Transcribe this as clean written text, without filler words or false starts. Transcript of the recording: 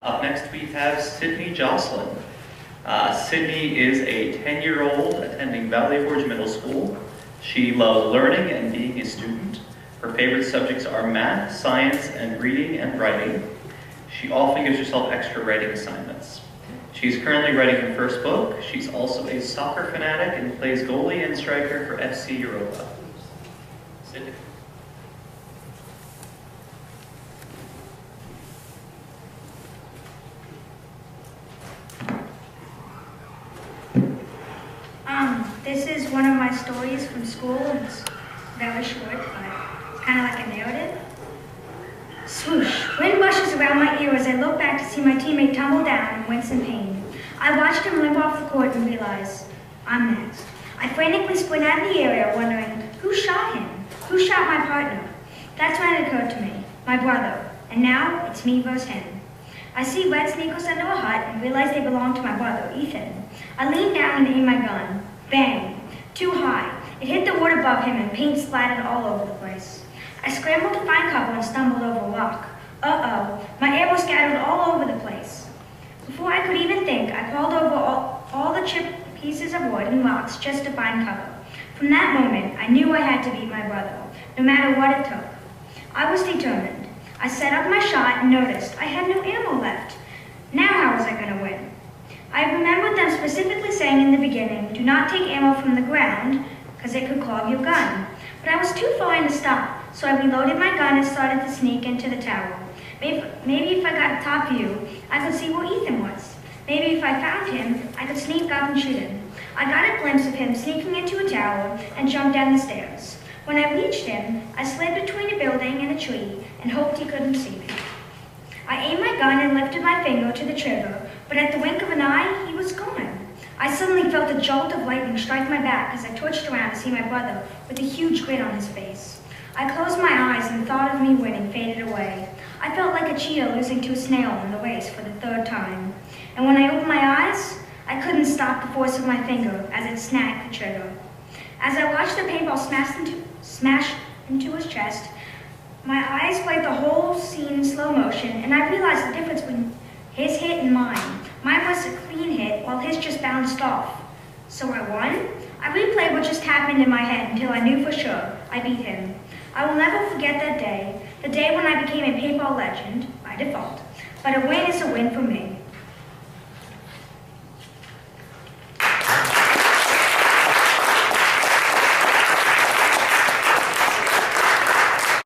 Up next we have Sydney Jocelyn. Sydney is a 10-year-old attending Valley Forge Middle School. She loves learning and being a student. Her favorite subjects are math, science, and reading and writing. She often gives herself extra writing assignments. She's currently writing her first book. She's also a soccer fanatic and plays goalie and striker for FC Europa. Sydney. This is one of my stories from school. It's very short, but it's kind of like a narrative. Swoosh! Wind rushes around my ear as I look back to see my teammate tumble down and wince in pain. I watched him limp off the court and realize, I'm next. I frantically sprint out of the area, wondering, who shot him? Who shot my partner? That's when it occurred to me, my brother. And now, it's me versus him. I see red sneakers under a hut and realize they belong to my brother, Ethan. I lean down and aim my gun. Bang! Too high. It hit the wood above him and paint splattered all over the place. I scrambled to find cover and stumbled over a rock. Uh-oh, my arrow scattered all over the place. Before I could even think, I crawled over all the chipped pieces of wood and rocks just to find cover. From that moment, I knew I had to beat my brother, no matter what it took. I was determined. I set up my shot and noticed I had no ammo left. Now how was I going to win? I remembered them specifically saying in the beginning, do not take ammo from the ground, because it could clog your gun. But I was too far in to stop, so I reloaded my gun and started to sneak into the tower. Maybe if I got a top view, I could see where Ethan was. Maybe if I found him, I could sneak up and shoot him. I got a glimpse of him sneaking into a tower and jumped down the stairs. When I reached him, I slid between a building and a tree and hoped he couldn't see me. I aimed my gun and lifted my finger to the trigger, but at the wink of an eye, he was gone. I suddenly felt a jolt of lightning strike my back as I twitched around to see my brother with a huge grin on his face. I closed my eyes and the thought of me winning faded away. I felt like a cheetah losing to a snail in the race for the third time. And when I opened my eyes, I couldn't stop the force of my finger as it snagged the trigger. As I watched the paintball smash into his chest, my eyes played the whole scene in slow motion, and I realized the difference between his hit and mine. Mine was a clean hit, while his just bounced off. So I won? I replayed what just happened in my head until I knew for sure I beat him. I will never forget that day, the day when I became a paintball legend, by default. But a win is a win for me.